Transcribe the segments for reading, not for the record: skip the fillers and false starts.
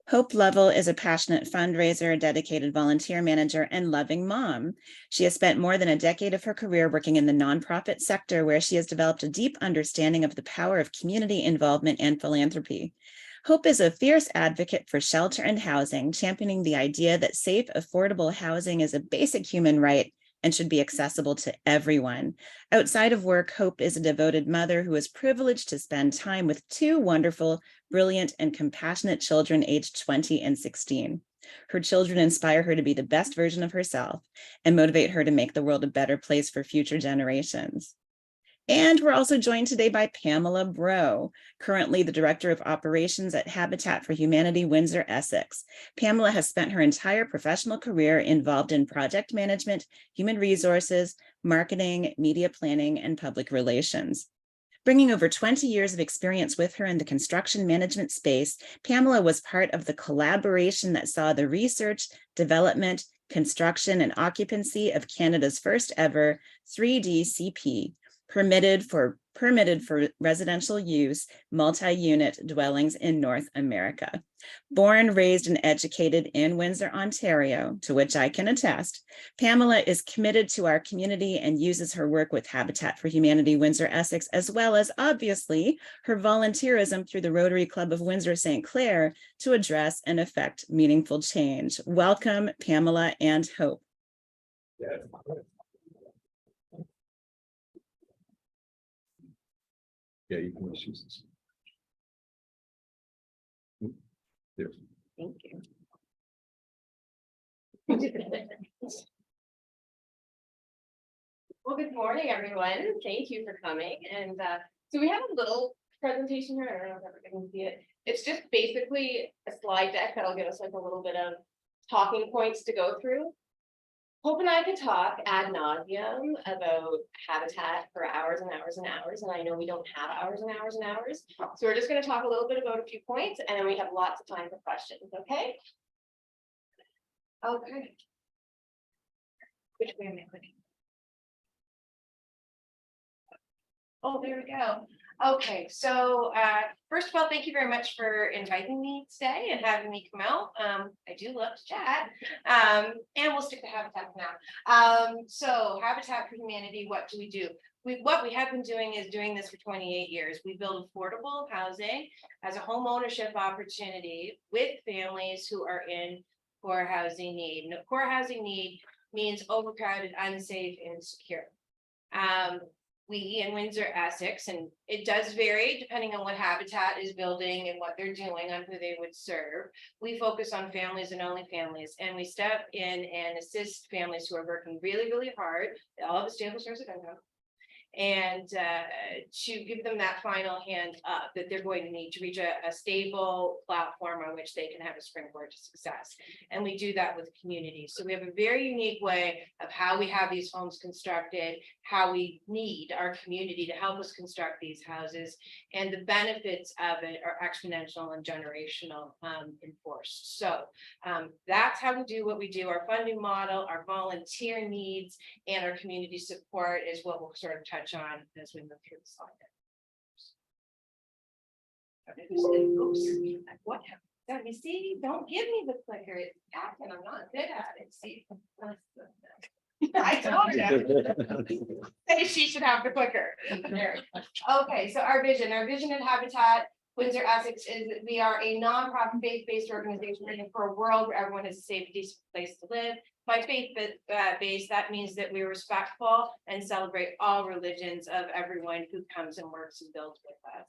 Hope Lovell is a passionate fundraiser, dedicated volunteer manager, and loving mom. She has spent more than a decade of her career working in the nonprofit sector, where she has developed a deep understanding of the power of community involvement and philanthropy. Hope is a fierce advocate for shelter and housing, championing the idea that safe, affordable housing is a basic human right and should be accessible to everyone. Outside of work, Hope is a devoted mother who is privileged to spend time with two wonderful, brilliant, and compassionate children aged 20 and 16. Her children inspire her to be the best version of herself and motivate her to make the world a better place for future generations. And we're also joined today by Pamela Bro, currently the Director of Operations at Habitat for Humanity Windsor-Essex. Pamela has spent her entire professional career involved in project management, human resources, marketing, media planning, and public relations. Bringing over 20 years of experience with her in the construction management space, Pamela was part of the collaboration that saw the research, development, construction, and occupancy of Canada's first ever 3D permitted for residential use, multi-unit dwellings in North America. Born, raised, and educated in Windsor, Ontario, to which I can attest, Pamela is committed to our community and uses her work with Habitat for Humanity Windsor-Essex, as well as, obviously, her volunteerism through the Rotary Club of Windsor-St. Clair to address and affect meaningful change. Welcome, Pamela and Hope. Yeah, you can use this. There. Thank you. Well, good morning, everyone. Thank you for coming. And so we have a little presentation here. I don't know if everybody can see it. It's just basically a slide deck that'll give us like a little bit of talking points to go through. Hope and I could talk ad nauseum about Habitat for hours and hours and hours, and I know we don't have hours and hours and hours. So we're just going to talk a little bit about a few points, and then we have lots of time for questions. Okay. Okay. Which way am I clicking? Oh, there we go. Okay, so first of all, thank you very much for inviting me today and having me come out. I do love to chat, and we'll stick to Habitat for now. So Habitat for Humanity, what do? What we have been doing is doing this for 28 years. We build affordable housing as a home ownership opportunity with families who are in poor housing need. And poor housing need means overcrowded, unsafe, and insecure. We in Windsor-Essex, and it does vary depending on what Habitat is building and what they're doing on who they would serve. We focus on families and only families, and we step in and assist families who are working really, really hard. All of a stable source of income, and to give them that final hand up that they're going to need to reach a stable platform on which they can have a springboard to success. And we do that with communities. So we have a very unique way of how we have these homes constructed, how we need our community to help us construct these houses, and the benefits of it are exponential and generational enforced. So that's how we do what we do. Our funding model, our volunteer needs, and our community support is what we'll sort of touch on as we move through the slide. Oops, what happened? Let me see. Don't give me the clicker. It's acting. I'm not good at it. See, I told you. Hey, she should have the clicker. Okay, so our vision at Habitat Windsor-Essex is that we are a nonprofit faith-based organization working for a world where everyone has a safe, decent place to live. By faith-based, that means that we're respectful and celebrate all religions of everyone who comes and works and builds with us.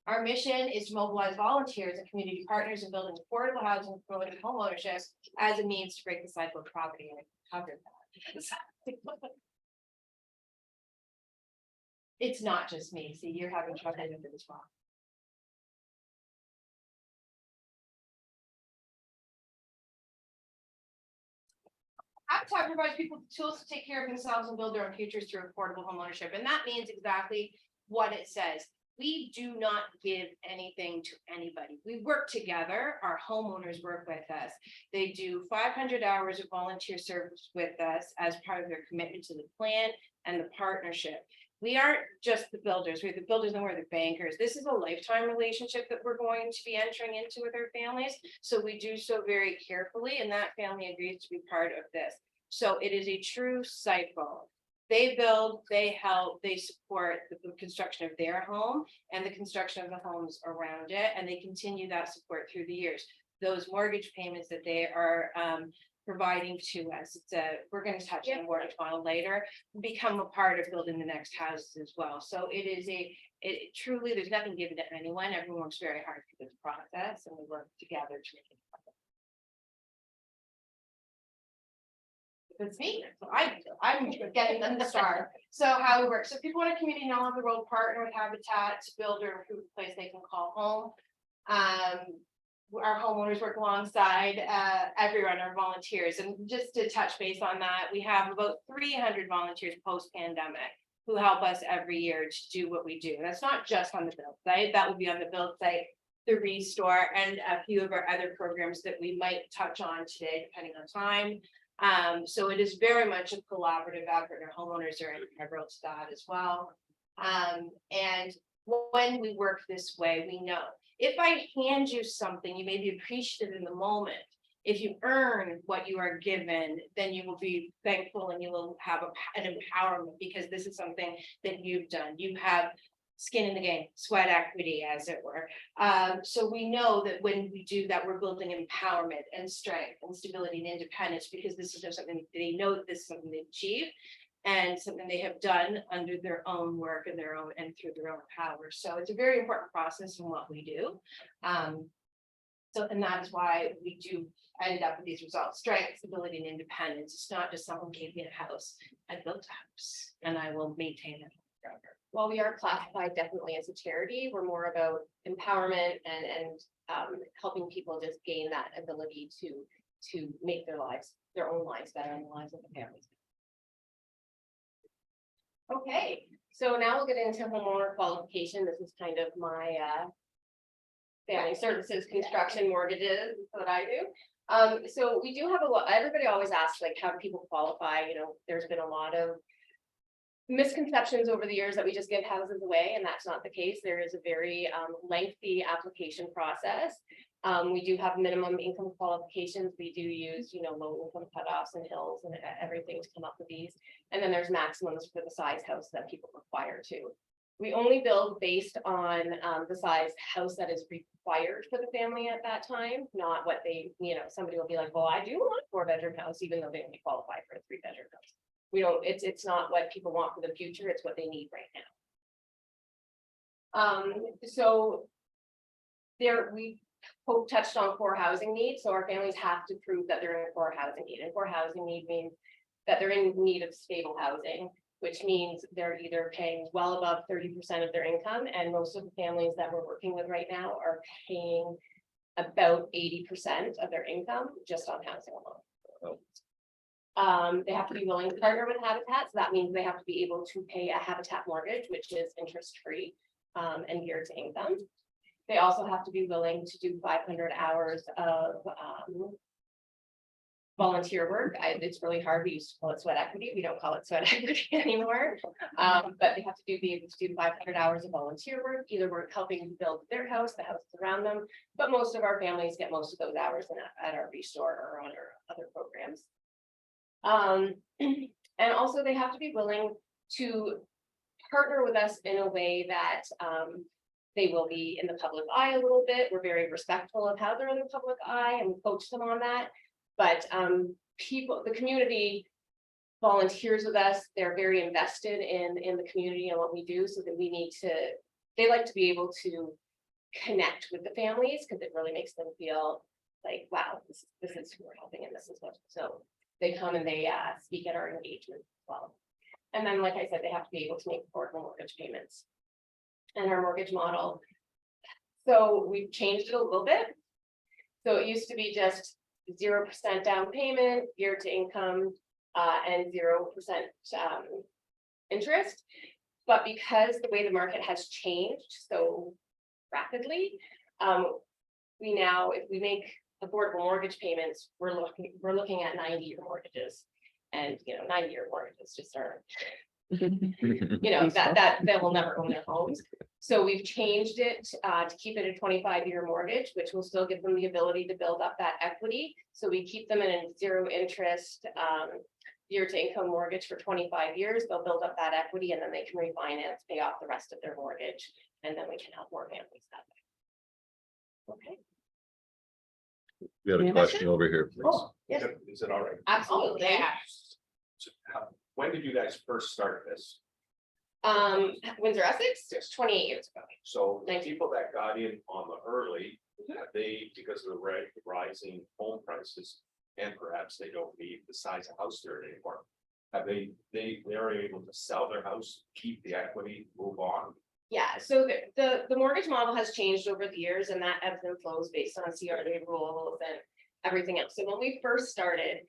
Our mission is to mobilize volunteers and community partners in building affordable housing and promoting home ownership as a means to break the cycle of poverty and cover that. It's not just me. See, you're having trouble with it as well. Habitat provides people the tools to take care of themselves and build their own futures through affordable homeownership. And that means exactly what it says. We do not give anything to anybody. We work together. Our homeowners work with us. They do 500 hours of volunteer service with us as part of their commitment to the plan and the partnership. we aren't just the builders, we're the builders and we're the bankers. This is a lifetime relationship that we're going to be entering into with our families. So we do so very carefully, and that family agrees to be part of this. So it is a true cycle. They build, they help, they support the construction of their home and the construction of the homes around it, and they continue that support through the years. Those mortgage payments that they are providing to us, we're going to touch on the mortgage model later, become a part of building the next houses as well. So it is it truly, there's nothing given to anyone. Everyone works very hard for this process, and we work together to make it happen. It's me, so I'm getting them to start. So how we work. So if people want a community and all over the world partner with Habitat to build or improve a place they can call home. Our homeowners work alongside everyone, our volunteers. And just to touch base on that, we have about 300 volunteers post-pandemic who help us every year to do what we do. And that's not just on the build site, that will be on the build site, the restore, and a few of our other programs that we might touch on today, depending on time. So it is very much a collaborative effort, and our homeowners are integral to that as well. And when we work this way, we know if I hand you something, you may be appreciative in the moment. If you earn what you are given, then you will be thankful and you will have an empowerment, because this is something that you've done. You have skin in the game, sweat equity, as it were. So we know that when we do that, we're building empowerment and strength and stability and independence, because this is something they know that this is something they've achieved and something they have done under their own work and their own and through their own power. So it's a very important process in what we do. So, and that is why we do end up with these results: strength, stability, and independence. It's not just someone gave me a house. I built a house and I will maintain it forever. While we are classified definitely as a charity, we're more about empowerment and helping people just gain that ability to make their own lives better, and the lives of the families. Okay, so now we'll get into homeowner qualification. This is kind of my family services, construction, mortgages, what I do. So we do have a lot. Everybody always asks, like, how do people qualify? You know, there's been a lot of misconceptions over the years that we just give houses away, and that's not the case. There is a very lengthy application process. We do have minimum income qualifications. We do use, low income cutoffs and hills and everything to come up with these. And then there's maximums for the size house that people require too. We only build based on the size house that is required for the family at that time, not what they, somebody will be like, well, I do want a 4-bedroom house, even though they only qualify for a 3-bedroom house. We don't, it's not what people want for the future, it's what they need right now. So there we touched on core housing needs. So our families have to prove that they're in a core housing need. And core housing need means that they're in need of stable housing, which means they're either paying well above 30% of their income. And most of the families that we're working with right now are paying about 80% of their income just on housing alone. They have to be willing to partner with Habitat. So that means they have to be able to pay a Habitat mortgage, which is interest-free and geared to income. They also have to be willing to do 500 hours of volunteer work. It's really hard. We used to call it sweat equity. We don't call it sweat equity anymore. But they have to be able to do 500 hours of volunteer work, either we're helping build their house, the houses around them. But most of our families get most of those hours at our restore or on our other programs. And also they have to be willing to partner with us in a way that they will be in the public eye a little bit. We're very respectful of how they're in the public eye and we coach them on that. But the community volunteers with us. They're very invested in the community and what we do, so that they like to be able to connect with the families, because it really makes them feel like, wow, this is who we're helping, and this is what. So they come and they speak at our engagement as well. And then, like I said, they have to be able to make affordable mortgage payments. And our mortgage model, so we've changed it a little bit. So it used to be just 0% down payment, geared to income, and 0% interest. But because the way the market has changed so rapidly, we now, if we make affordable mortgage payments, we're looking at 90-year mortgages, and 90-year mortgages just aren't you know, that will never own their homes. So we've changed it to keep it a 25-year mortgage, which will still give them the ability to build up that equity. So we keep them in a zero interest year to income mortgage for 25 years. They'll build up that equity and then they can refinance, pay off the rest of their mortgage, and then we can help more families that way. Okay. We had a Any question over here, please. Oh, yes, Is it all right? absolutely. So when did you guys first start this? Windsor-Essex, Yes. 28 years ago. So the Thank people that got in on the early, have they, because of the rising home prices, and perhaps they don't need the size of house they're in anymore. Have they're able to sell their house, keep the equity, move on? Yeah, so the mortgage model has changed over the years and that ebbs and flows based on CRA rules and everything else. So when we first started,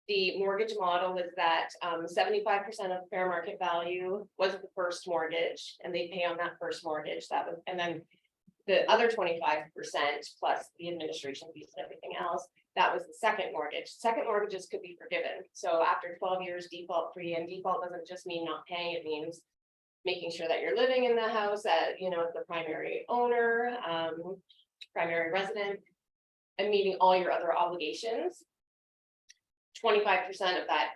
the mortgage model was that 75% of fair market value was the first mortgage and they pay on that first mortgage. That was, and then the other 25% plus the administration fees and everything else, that was the second mortgage. Second mortgages could be forgiven. So after 12 years default free, and default doesn't just mean not paying, it means making sure that you're living in the house at, you know, as the primary owner, primary resident, and meeting all your other obligations. 25% of that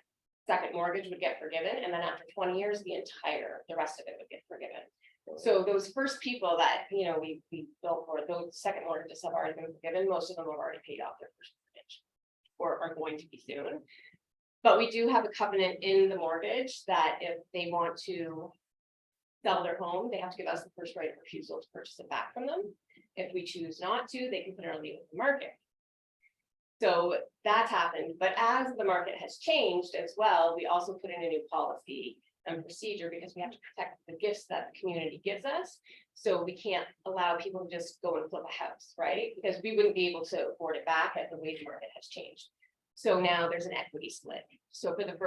second mortgage would get forgiven, and then after 20 years, the rest of it would get forgiven. So those first people that, you know, we built for, those second mortgages have already been forgiven. Most of them have already paid off their first mortgage, or are going to be soon. But we do have a covenant in the mortgage that if they want to sell their home, they have to give us the first right of refusal to purchase it back from them. If we choose not to, they can put it on the open market. So that's happened, but as the market has changed as well, we also put in a new policy and procedure because we have to protect the gifts that the community gives us. So we can't allow people to just go and flip a house, right? Because we wouldn't be able to afford it back as the wage market has changed. So now there's an equity split. So for the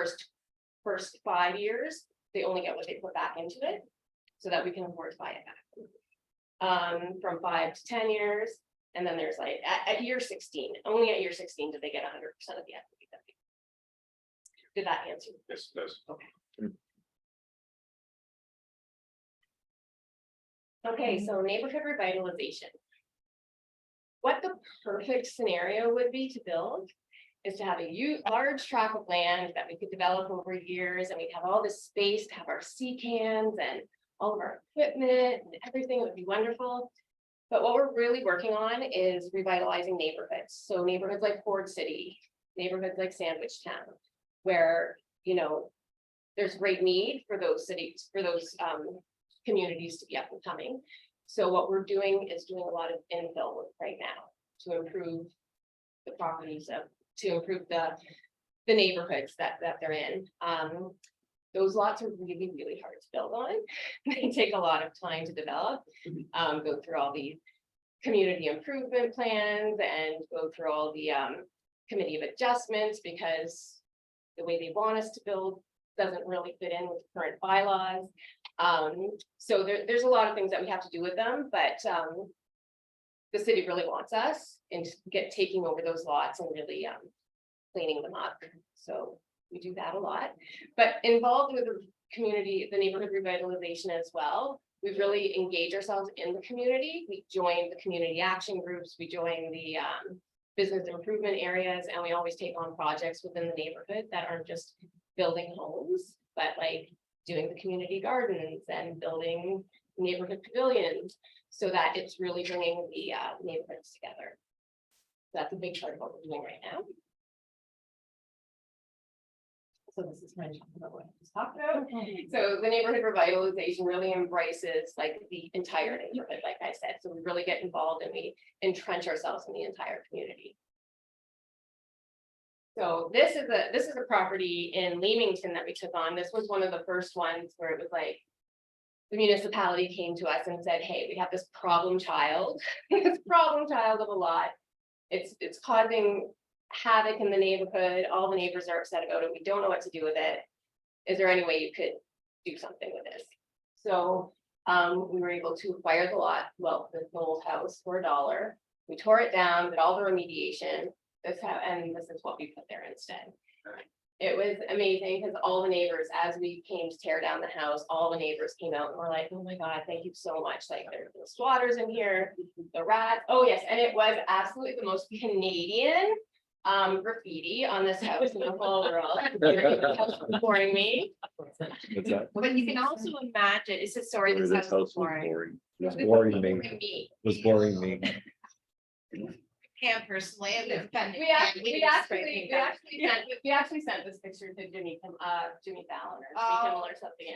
first 5 years, they only get what they put back into it so that we can afford to buy it back. From 5 to 10 years. And then there's like at year 16, only at year 16 did they get 100% of the equity. Did that answer? Yes, it does. Okay. Okay, so neighborhood revitalization. What the perfect scenario would be to build is to have a large tract of land that we could develop over years, and we'd have all this space to have our sea cans and all of our equipment and everything. It would be wonderful. But what we're really working on is revitalizing neighborhoods. So neighborhoods like Ford City, neighborhoods like Sandwich Town, where, you know, there's great need for those cities, for those communities to be up and coming. So what we're doing is doing a lot of infill work right now to improve the properties to improve the neighborhoods that they're in. Those lots are really, really hard to build on. They take a lot of time to develop, go through all the community improvement plans and go through all the committee of adjustments because the way they want us to build doesn't really fit in with the current bylaws. So there's a lot of things that we have to do with them, but the city really wants us and taking over those lots and really cleaning them up. So we do that a lot, but involved with the community, the neighborhood revitalization as well. We've really engaged ourselves in the community. We joined the community action groups. We joined the business improvement areas, and we always take on projects within the neighborhood that aren't just building homes, but like doing the community gardens and building neighborhood pavilions so that it's really bringing the neighborhoods together. That's a big part of what we're doing right now. So this is kind of about what I just talked about. So the neighborhood revitalization really embraces like the entire neighborhood, like I said. So we really get involved and we entrench ourselves in the entire community. So this is a property in Leamington that we took on. This was one of the first ones where it was like the municipality came to us and said, hey, we have this problem child, this problem child of a lot. It's causing havoc in the neighborhood. All the neighbors are upset about it. We don't know what to do with it. Is there any way you could do something with this? So we were able to acquire the lot, well, the old house for $1. We tore it down, did all the remediation. And this is what we put there instead. It was amazing because all the neighbors, as we came to tear down the house, all the neighbors came out and were like, oh my God, thank you so much. Like there's the squatters in here, the rats. Oh yes, and it was absolutely the most Canadian graffiti on this house in the whole world. The house was boring me. What's that? But you can also imagine, it says, sorry, this house is boring. It was boring me. Boring me. It was boring me. Pam personally, I've been offended. We actually sent this picture to Jimmy Fallon or Jimmy Kimmel or something.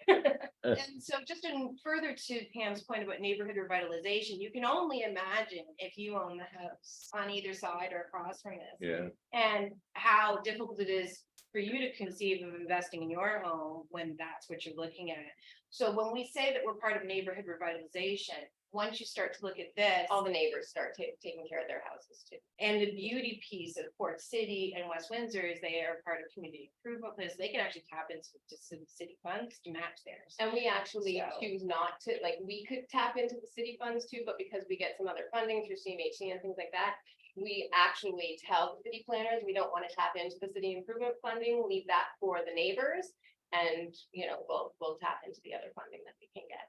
Yeah. And so just in further to Pam's point about neighborhood revitalization, you can only imagine if you own the house on either side or across from this. Yeah. And how difficult it is for you to conceive of investing in your home when that's what you're looking at. So when we say that we're part of neighborhood revitalization, once you start to look at this, All the neighbors start taking care of their houses too. and the beauty piece of Port City and West Windsor is they are part of community improvement plans. They can actually tap into some city funds to match theirs. And we actually So- choose not to, like, we could tap into the city funds too, but because we get some other funding through CMHC and things like that, we actually tell the city planners, we don't want to tap into the city improvement funding, leave that for the neighbors. And, you know, we'll tap into the other funding that we can get.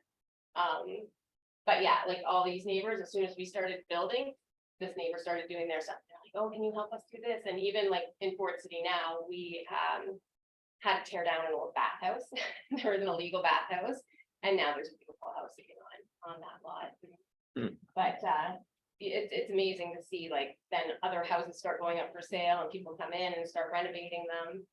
But yeah, like all these neighbors, as soon as we started building, this neighbor started doing their stuff. They're like, oh, can you help us do this? And even like in Port City now, we had to tear down an old bathhouse. There was an illegal bathhouse, and now there's a beautiful house sitting on that lot. But it's amazing to see, like, then other houses start going up for sale and people come in and start renovating them.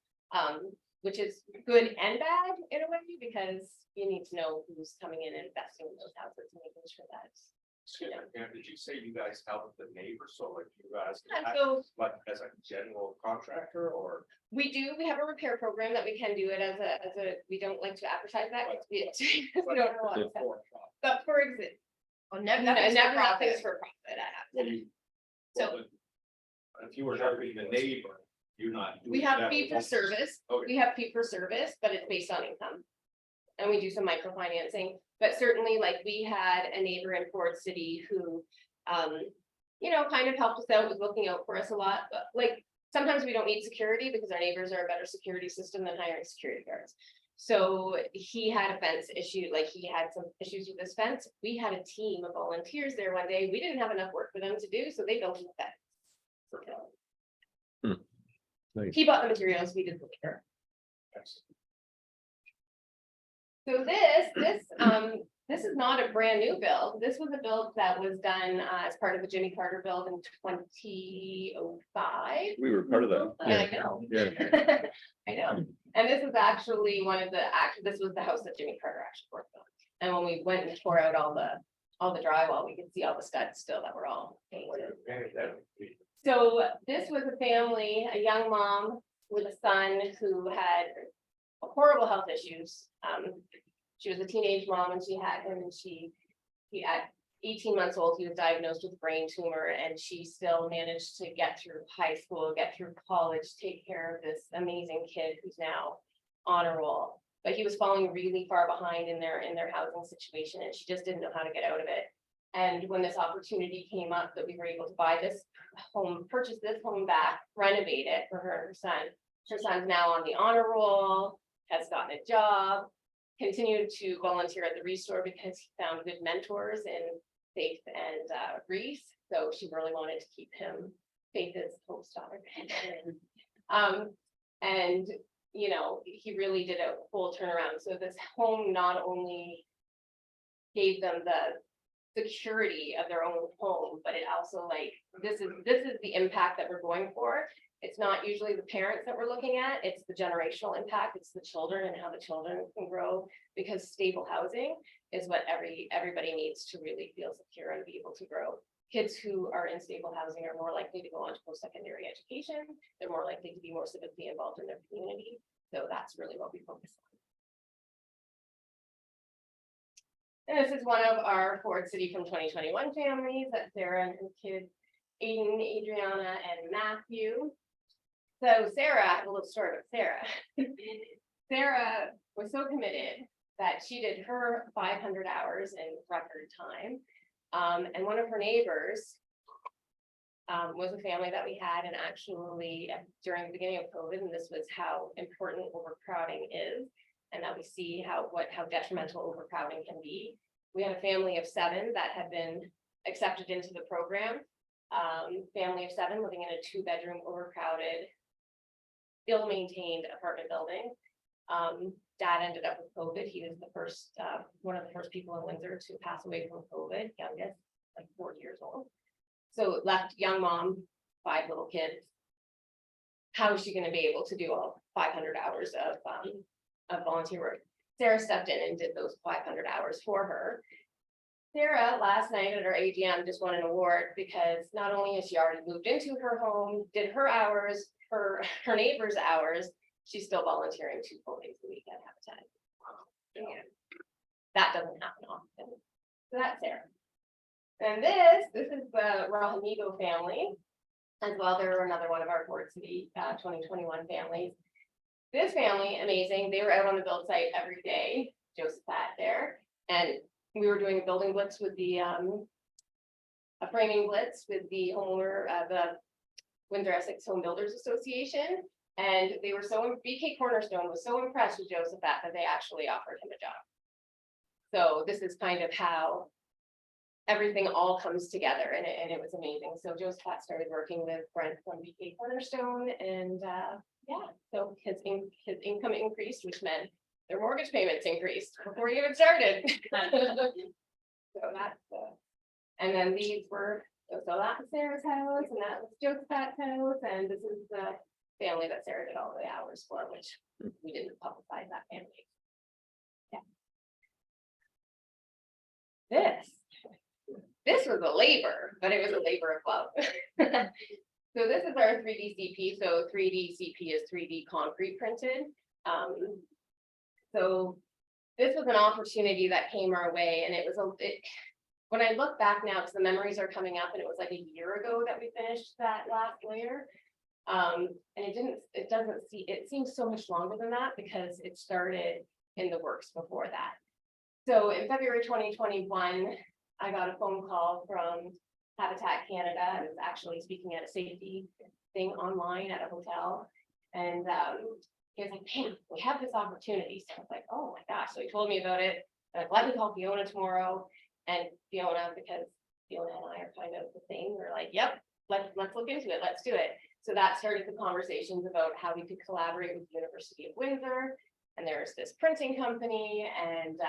Which is good and bad in a way, because you need to know who's coming in and investing in those houses and making sure that's. Excuse me, Pam, did you say you guys help the neighbors, so like you guys, And so like as a general contractor or? we have a repair program that we can do it as a, we don't like to advertise that. 'Cause we we don't know what it's at. But for example, Well, nothing's nothing's for profit, I have to. So- If you were helping the neighbor, you're not. We doing have that fee for with- service, Okay. we have fee for service, but it's based on income. And we do some microfinancing, but certainly like we had a neighbor in Ford City who, kind of helped us out, was looking out for us a lot, but like. Sometimes we don't need security because our neighbors are a better security system than hiring security guards. So he had a fence issue, like he had some issues with this fence. We had a team of volunteers there one day. We didn't have enough work for them to do, so they built a fence. Nice. He bought the materials, we did the labor. Excellent. So this is not a brand new build. This was a build that was done as part of the Jimmy Carter build in 2005. We were part of that. I know. Yeah. I know. And this is actually this was the house that Jimmy Carter actually worked on. And when we went and tore out all the drywall, we could see all the studs still that were all painted. So this was a family, a young mom with a son who had horrible health issues. She was a teenage mom and she had him, and he at 18 months old, he was diagnosed with a brain tumor, and she still managed to get through high school, get through college, take care of this amazing kid who's now on a roll. But he was falling really far behind in their housing situation, and she just didn't know how to get out of it. And when this opportunity came up that we were able to buy this home, purchase this home back, renovate it for her and her son's now on the honor roll, has gotten a job, continued to volunteer at the Restore because he found good mentors in Faith and Reese. So she really wanted to keep him. Faith is Hope's daughter. And he really did a full turnaround. So this home not only gave them the security of their own home, but it also, like, this is the impact that we're going for. It's not usually the parents that we're looking at, it's the generational impact, it's the children and how the children can grow, because stable housing is what everybody needs to really feel secure and be able to grow. Kids who are in stable housing are more likely to go on to post-secondary education, they're more likely to be more civically involved in their community, so that's really what we focus on. And this is one of our Ford City from 2021 families, that's Sarah and her kids, Aiden, Adriana, and Matthew. So Sarah, I have a little story about Sarah. Sarah was so committed that she did her 500 hours in record time. And one of her neighbors was a family that we had, and actually during the beginning of COVID, and this was how important overcrowding is, and that we see how detrimental overcrowding can be. We had a family of 7 that had been accepted into the program. Family of 7 living in a 2-bedroom overcrowded, ill-maintained apartment building. Dad ended up with COVID. He was the first, one of the first people in Windsor to pass away from COVID, youngest, like 40 years old. So it left young mom, 5 little kids. How is she going to be able to do all 500 hours of volunteer work? Sarah stepped in and did those 500 hours for her. Sarah, last night at our AGM, just won an award because not only has she already moved into her home, did her hours, her neighbor's hours, she's still volunteering 2 full days a week at Habitat. Yeah. That doesn't happen often. So that's Sarah. And this is the Rahamigo family as well. They're another one of our Fort City 2021 families. This family, amazing. They were out on the build site every day. Joseph sat there, and we were doing a building blitz with the a framing blitz with the homeowner, the Windsor-Essex Home Builders Association, and they were so BK Cornerstone was so impressed with Joseph that they actually offered him a job. So this is kind of how everything all comes together, and it was amazing. So Joseph started working with Brent from BK Cornerstone, and yeah, so his income increased, which meant their mortgage payments increased before he even started. So that's and then these were, so that was Sarah's house, and that was Joseph's house, and this is the family that Sarah did all the hours for, which we didn't publicize that family. Yeah. This was a labor, but it was a labor of love. So this is our 3D CP. So 3D CP is 3D concrete printed. So this was an opportunity that came our way, and it was when I look back now, because the memories are coming up, and it was like a year ago that we finished that last layer. And it seems so much longer than that because it started in the works before that. So in February 2021, I got a phone call from Habitat Canada. I was actually speaking at a safety thing online at a hotel, and he was like, "Pam, we have this opportunity." So I was like, "Oh my gosh!" So he told me about it. And let me call Fiona tomorrow, and Fiona, because Fiona and I are kind of the same. We're like, "Yep, let's look into it. Let's do it." So that started the conversations about how we could collaborate with the University of Windsor, and there's this printing company, and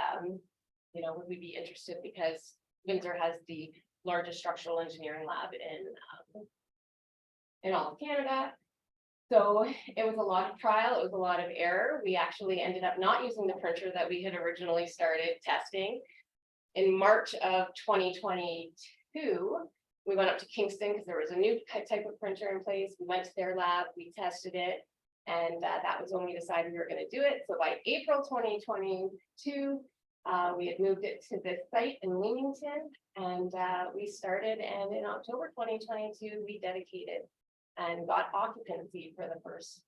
you know, would we be interested because Windsor has the largest structural engineering lab in all of Canada. So it was a lot of trial, it was a lot of error. We actually ended up not using the printer that we had originally started testing. In March of 2022, we went up to Kingston because there was a new type of printer in place. We went to their lab, we tested it, and that was when we decided we were going to do it. So by April 2022, we had moved it to this site in Leamington, and we started, and in October 2022, we dedicated and got occupancy for the first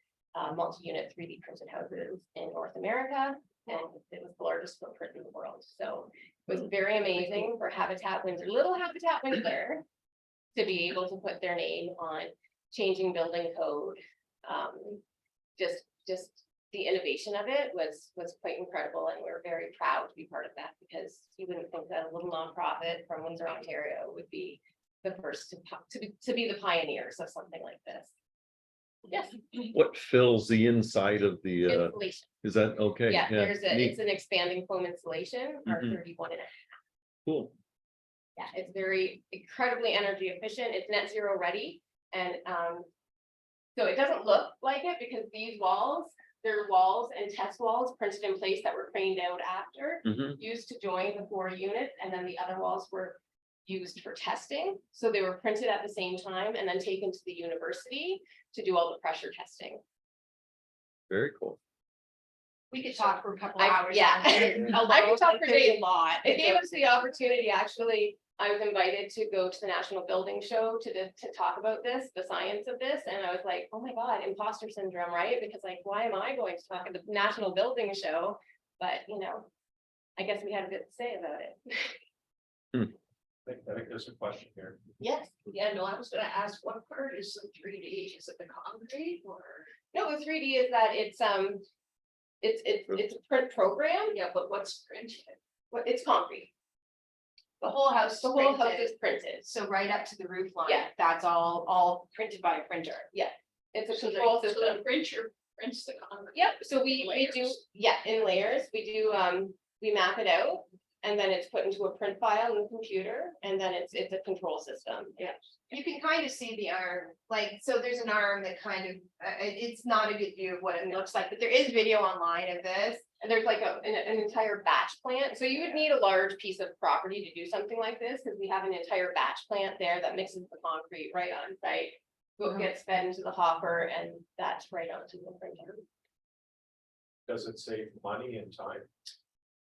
multi-unit 3D printed houses in North America, and it was the largest footprint in the world. So it was very amazing for Habitat Windsor, little Habitat Windsor, to be able to put their name on changing building code. Just the innovation of it was quite incredible, and we're very proud to be part of that, because you wouldn't think that a little nonprofit from Windsor, Ontario would be the first to be the pioneers of something like this. Yes. What fills the inside of the Installation. is that okay? Yeah, neat. it's an expanding foam installation, our Mhm. 31.5. Cool. Yeah, it's very incredibly energy efficient. It's net zero ready, and so it doesn't look like it because these walls, they're walls and test walls printed in place that were craned out after, Mhm. used to join the 4 units, and then the other walls were used for testing. So they were printed at the same time and then taken to the university to do all the pressure testing. Very cool. We could talk for a couple I hours. yeah. I could talk for days. A lot. It gave us the opportunity, actually. I was invited to go to the National Building Show to talk about this, the science of this, and I was like, oh my God, imposter syndrome, right? Because like, why am I going to talk at the National Building Show? But you know, I guess we had a bit to say about it. I think there's a question here. Yes, Yeah, no, I was gonna ask, what part is the 3D? Is it the concrete or? no, the 3D is that it's a print program, Yeah, but what's printed? but it's concrete. The whole house. The whole house printed. is printed. So right up to the roof line. Yeah. That's all printed by a printer. It's a So control the system. printer prints the concrete. Yep, so we do, Layers. yeah, in layers, we do, we map it out. And then it's put into a print file in the computer, and then it's a control system. Yeah. You can kind of see the arm, like, so there's an arm that kind of, it's not a good view of what it looks like, but there is video online of this. And there's like an entire batch plant, so you would need a large piece of property to do something like this, because we have an entire batch plant there that mixes the concrete right on site. It gets fed into the hopper, and that's right onto the printer. Does it save money and time?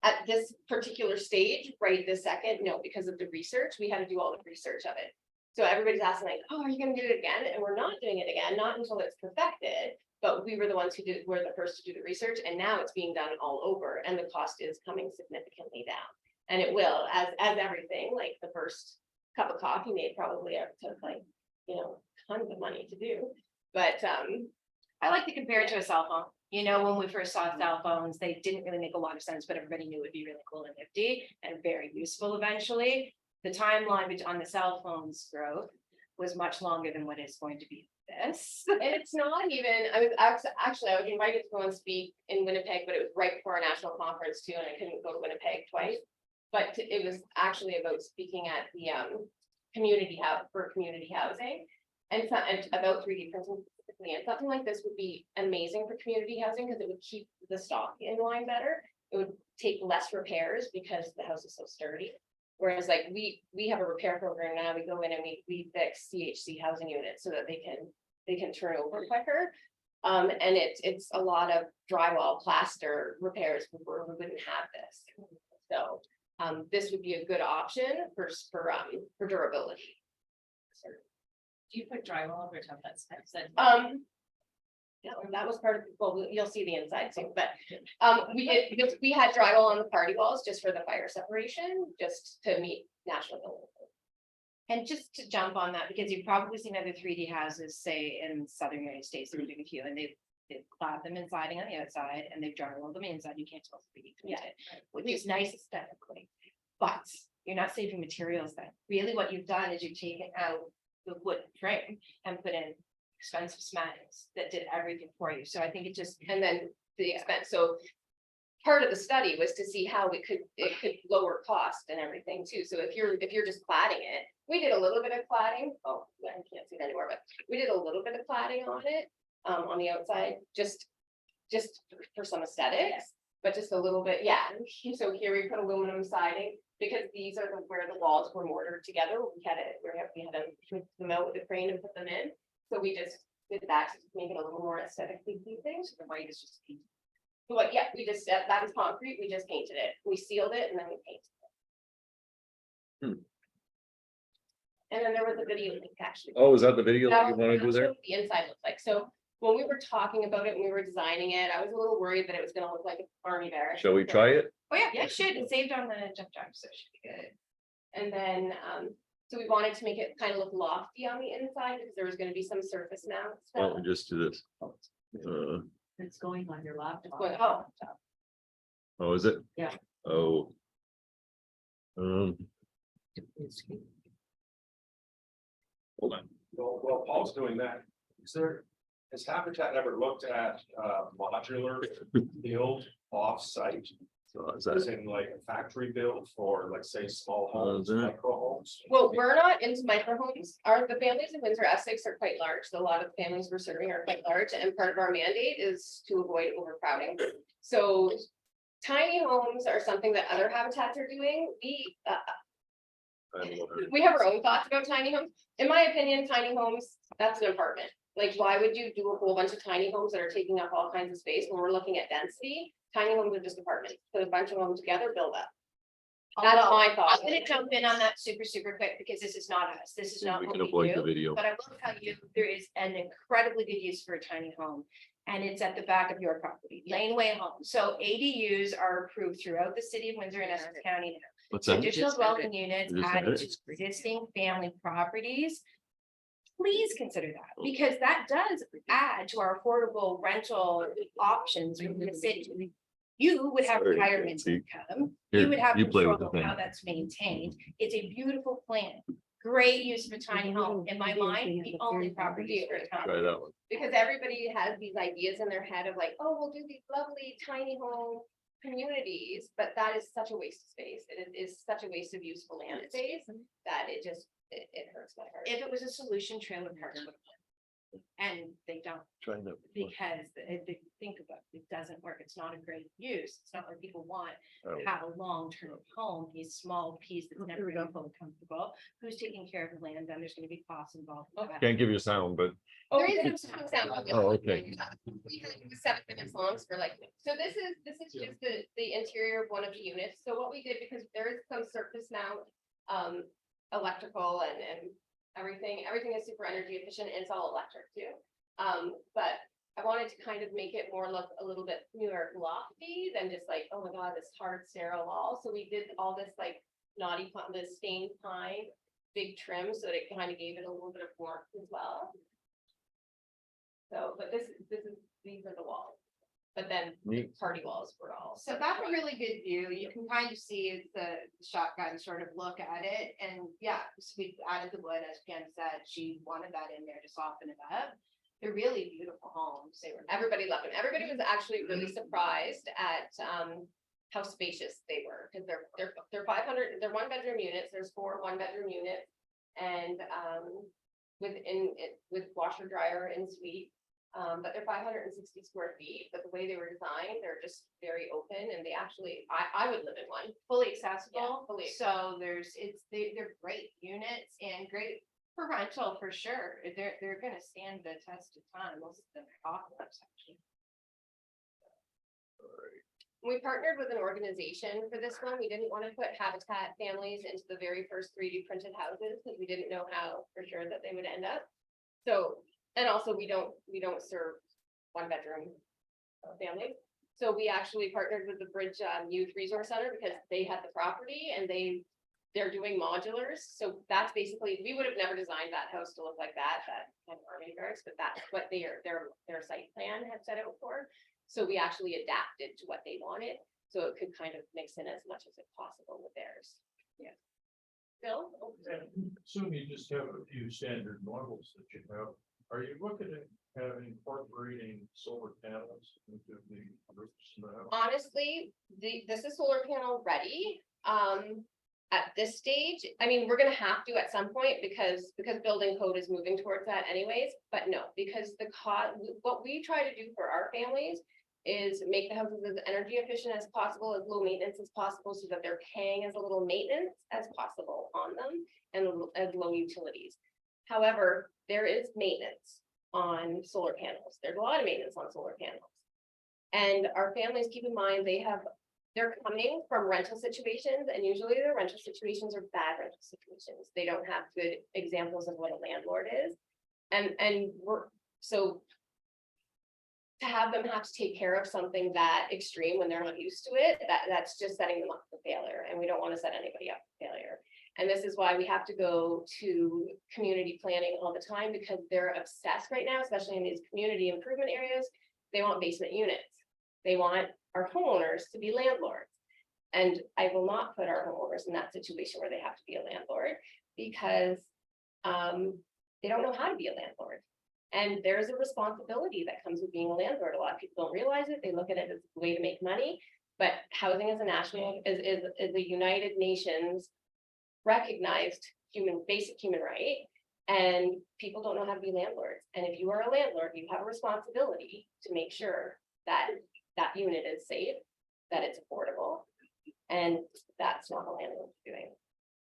At this particular stage, right this second, no, because of the research, we had to do all the research of it. So everybody's asking like, oh, are you gonna do it again? And we're not doing it again, not until it's perfected. But we were the ones were the first to do the research, and now it's being done all over, and the cost is coming significantly down. And it will, as everything, like the first cup of coffee made probably took like, tons of money to do. But I like to compare it to a cell phone. You know, when we first saw cell phones, they didn't really make a lot of sense, but everybody knew it'd be really cool and nifty and very useful eventually. The timeline on the cell phone's growth was much longer than what is going to be this. and it's not even, I was actually, I was invited to go and speak in Winnipeg, but it was right before our national conference too, and I couldn't go to Winnipeg twice. But it was actually about speaking at the community housing. And about 3D printing specifically, and something like this would be amazing for community housing, because it would keep the stock in line better. It would take less repairs because the house is so sturdy. Whereas like we have a repair program now, we go in and we fix CHC housing units so that they can turn over quicker. And it's a lot of drywall plaster repairs where we wouldn't have this. So this would be a good option for durability. Do you put drywall over top that stuff? Yeah, that was part of, well, you'll see the inside too, but we had drywall on the party walls just for the fire separation, just to meet national building. And just to jump on that, because you've probably seen other 3D houses, say in southern United States, they're doing a few, and they've clad them inside and on the outside, and they've drywalled them inside. You can't tell if 3D printed, which is nice aesthetically. But you're not saving materials then. Really what you've done is you've taken out the wood frame and put in expensive schematics that did everything for you. So I think it just, And then the expense, so part of the study was to see how it could lower cost and everything too. So if you're just cladding it, we did a little bit of cladding. Oh, I can't see it anymore, but we did a little bit of cladding on it, on the outside, just for some aesthetics, but just a little bit, yeah. So here we put aluminum siding, because these are where the walls were mortared together. We had to put them out with a crane and put them in. So we just did that to make it a little more aesthetically pleasing. the white is just paint. But yeah, we just, that is concrete, we just painted it, we sealed it, and then we painted it. And then there was a video link actually. Oh, is that the video that you That'll- want to do that'll show there? what the inside looks like, so when we were talking about it, when we were designing it, I was a little worried that it was gonna look like an army barracks. Shall we try it? Oh, yeah, it should. It's saved on the jump drive, so it should be good. And then, so we wanted to make it kind of look lofty on the inside, because there was gonna be some surface mounts. Why don't we just do this? It's going on your laptop. It's going- oh. Oh, is it? Yeah. Oh. Hold on. Well, Paul's doing that. Has Habitat ever looked at modular build off-site? So is As that, in like a factory build for, like, say, small homes, is it? micro homes? Well, we're not into micro homes. The families in Windsor-Essex are quite large. So a lot of the families we're serving are quite large, and part of our mandate is to avoid overcrowding. So tiny homes are something that other habitats are doing. We have our own thoughts about tiny homes. In my opinion, tiny homes, that's an apartment. Like, why would you do a whole bunch of tiny homes that are taking up all kinds of space when we're looking at density? Tiny homes are just apartments. Put a bunch of them together, build up. That's my thought. I'm gonna jump in on that super quick, because this is not us. This is not we what can we avoid the do. video. But I will tell you, there is an incredibly good use for a tiny home. And it's at the back of your property, laneway home. So ADUs are approved throughout the city of Windsor and Essex County now. What's that? Additional dwelling units You just added said to existing family properties. Please consider that, because that does add to our affordable rental options in the city. You would have Sorry, retirement Nancy. income, Here, you would have you play with control the of how thing. that's maintained. It's a beautiful plan. Great use of a tiny home. In my mind, the only property for a tiny Try that one. Because everybody has these ideas in their head of like, oh, we'll do these lovely tiny home communities, but that is such a waste of space. It is such a waste of useful land space that it just, it hurts my heart. If it was a solution, trailer parks would. And they don't, Try that. because they think about it, it doesn't work. It's not a great use. It's not what people want. Oh. Have a long-term home, a small piece that's never gonna be fully comfortable. Who's taking care of the land? Then there's gonna be costs involved. with that. Can't give you a sound, but There is no sound. Oh, okay. We had it was 7 minutes long, so we're like, so this is just the interior of one of the units. So what we did, because there is some surface mount, electrical and everything is super energy efficient and it's all electric too. But I wanted to kind of make it more look a little bit newer lofty than just like, oh my God, this hard sterile wall. So we did all this like naughty, this stained pine, big trim, so that it kind of gave it a little bit of warmth as well. So, but these are the walls, but then neat. party walls were all. So that's a really good view. You can kind of see the shotgun sort of look at it. And yeah, so we added the wood, as Pam said, she wanted that in there to soften it up. They're really beautiful homes. They were. Everybody loved them. Everybody was actually really surprised at how spacious they were, because they're 500, they're 1-bedroom units. There's 4 1-bedroom units, and with washer dryer and suite. But they're 560 square feet, but the way they were designed, they're just very open, and they actually, I would live in one. Fully accessible. Yeah, fully So they're great units and great for rental for sure. They're gonna stand the test of time. Most of them are apocalypse actually. We partnered with an organization for this one. We didn't want to put Habitat families into the very first 3D printed houses because we didn't know how for sure that they would end up. So, and also we don't serve 1-bedroom families. So we actually partnered with the Bridge Youth Resource Center because they had the property and they're doing modulars. So that's basically, we would have never designed that house to look like that kind of army barracks, but that's what their site plan had set out for. So we actually adapted to what they wanted, so it could kind of mix in as much as it possible with theirs. Yeah. Bill? Assume you just have a few standard models that you have. Are you looking at incorporating solar panels into the roofs of the house? Honestly, this is solar panel ready. At this stage, I mean, we're gonna have to at some point because building code is moving towards that anyways, but no, because what we try to do for our families is make the houses as energy efficient as possible, as low maintenance as possible, so that they're paying as little maintenance as possible on them and as low utilities. However, there is maintenance on solar panels. There's a lot of maintenance on solar panels. And our families, keep in mind, they're coming from rental situations, and usually their rental situations are bad rental situations. They don't have good examples of what a landlord is. And so to have them have to take care of something that extreme when they're not used to it, that's just setting them up for failure. And we don't want to set anybody up for failure. And this is why we have to go to community planning all the time, because they're obsessed right now, especially in these community improvement areas. They want basement units. They want our homeowners to be landlords. And I will not put our homeowners in that situation where they have to be a landlord, because they don't know how to be a landlord. And there's a responsibility that comes with being a landlord. A lot of people don't realize it. They look at it as a way to make money, but housing is a United Nations recognized basic human right. And people don't know how to be landlords. And if you are a landlord, you have a responsibility to make sure that that unit is safe, that it's affordable. And that's not what landlords are doing.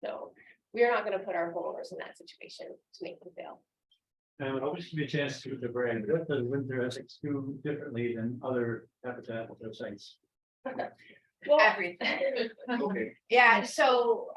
So we are not going to put our homeowners in that situation to make them fail. And I'll just give you a chance to the brand. What does Windsor-Essex do differently than other Habitat sites? everything. Okay. Yeah, so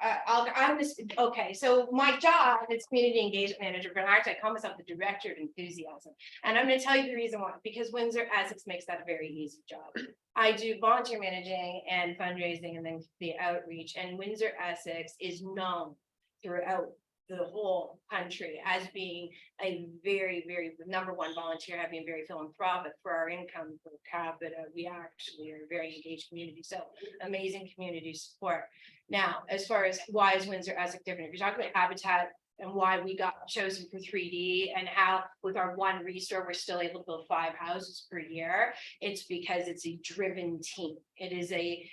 okay, so my job is community engagement manager, but actually I call myself the director of enthusiasm. And I'm gonna tell you the reason why, because Windsor-Essex makes that a very easy job. I do volunteer managing and fundraising and then the outreach, and Windsor-Essex is known throughout the whole country as being a very, very number one volunteer, having very philanthropic for our income per capita. We actually are a very engaged community. So amazing community support. Now, as far as why is Windsor-Essex different? If you're talking about habitat and why we got chosen for 3D and how with our one restore, we're still able to build 5 houses per year. It's because it's a driven team. It is a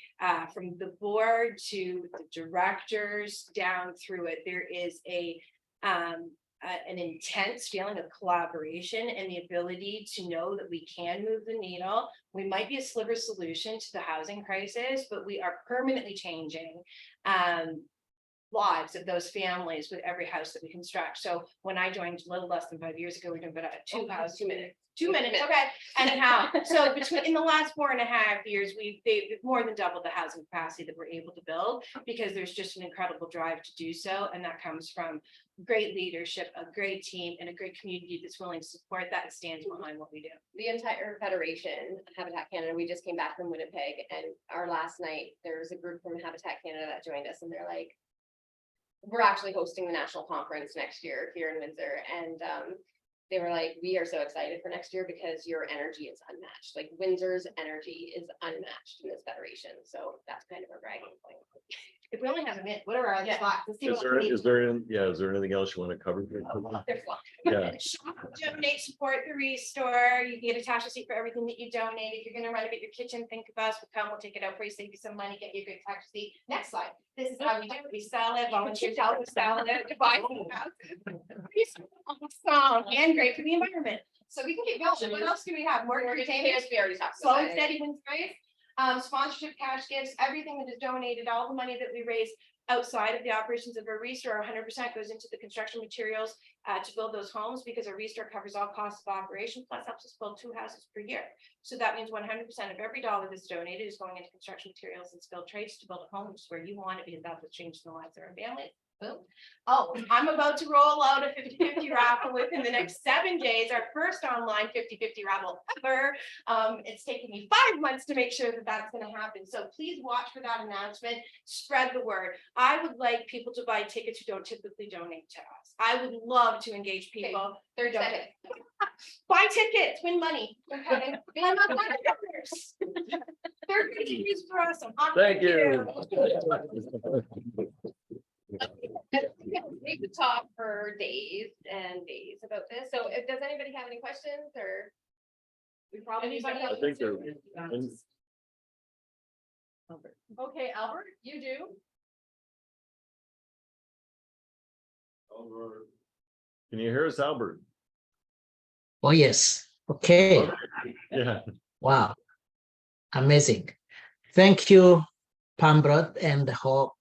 from the board to the directors down through it, there is an intense feeling of collaboration and the ability to know that we can move the needle. We might be a sliver solution to the housing crisis, but we are permanently changing lives of those families with every house that we construct. So when I joined a little less than 5 years ago, we did about 2 houses. 2 minutes. 2 minutes, okay. Anyhow, so in the last 4.5 years, they've more than doubled the housing capacity that we're able to build because there's just an incredible drive to do so. And that comes from great leadership, a great team, and a great community that's willing to support that and stands behind what we do. The entire Federation, Habitat Canada, we just came back from Winnipeg, and our last night, there was a group from Habitat Canada that joined us, and they're like, we're actually hosting the national conference next year here in Windsor, and they were like, we are so excited for next year because your energy is unmatched. Like Windsor's energy is unmatched in this federation. So that's kind of a bragging point. If we only have a minute, what are our other Yeah. spots? Let's see Is what there, we is there, is there anything else you want to cover? There's one. Yeah, donate, support the restore. You get a tax receipt for everything that you donate. If you're going to renovate your kitchen, think of us. We'll come, we'll take it out for you, save you some money, get you a great tax receipt. Next slide. This is how we do it. We sell it, volunteers help us sell it, buy some houses. Awesome, and great for the environment. So we can get going. What else do we have? More entertainment. We already talked Slow about and it. steady wins race. Sponsorship, cash gifts, everything that is donated, all the money that we raise outside of the operations of a restore, 100% goes into the construction materials to build those homes, because a restore covers all costs of operation, plus helps us build 2 houses per year. So that means 100% of every dollar that's donated is going into construction materials and skilled trades to build a home, which is where you want it, because that's what's changing the lives of our families. Boom. Oh, I'm about to roll out a 50-50 raffle within the next 7 days, our first online 50-50 raffle ever. It's taken me 5 months to make sure that that's going to happen. So please watch for that announcement, spread the word. I would like people to buy tickets who don't typically donate to us. I would love to engage people. 30 Don't- seconds. Buy tickets, win money. Okay. I'm not buying others. They're good to use for us. thank you. We could talk for days and days about this. So if, does anybody have any questions, or? We probably. I think they're, Okay, Albert, you do. can you hear us, Albert? Oh, yes. Okay. Yeah, Wow. Amazing. Thank you, Pambrot and Hope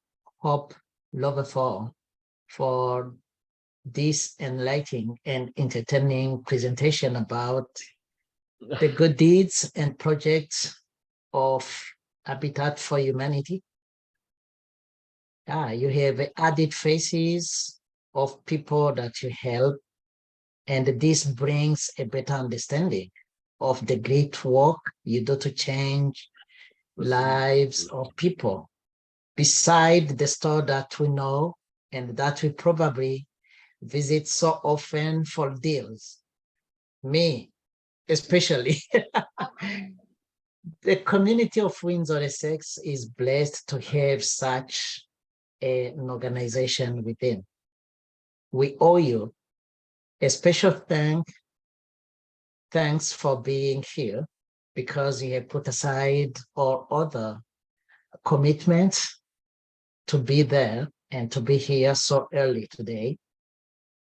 Loverfall, for this enlightening and entertaining presentation about the good deeds and projects of Habitat for Humanity. You have added faces of people that you help, and this brings a better understanding of the great work you do to change lives of people, beside the store that we know and that we probably visit so often for deals. Me, especially. The community of Windsor-Essex is blessed to have such an organization within. We owe you a special thanks for being here, because you have put aside all other commitments to be there and to be here so early today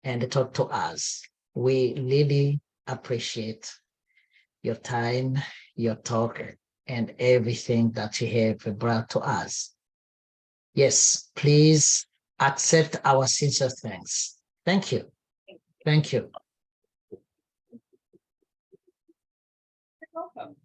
and talk to us. We really appreciate your time, your talk, and everything that you have brought to us. Yes, please accept our sincere thanks. Thank you. Thank you. You're welcome.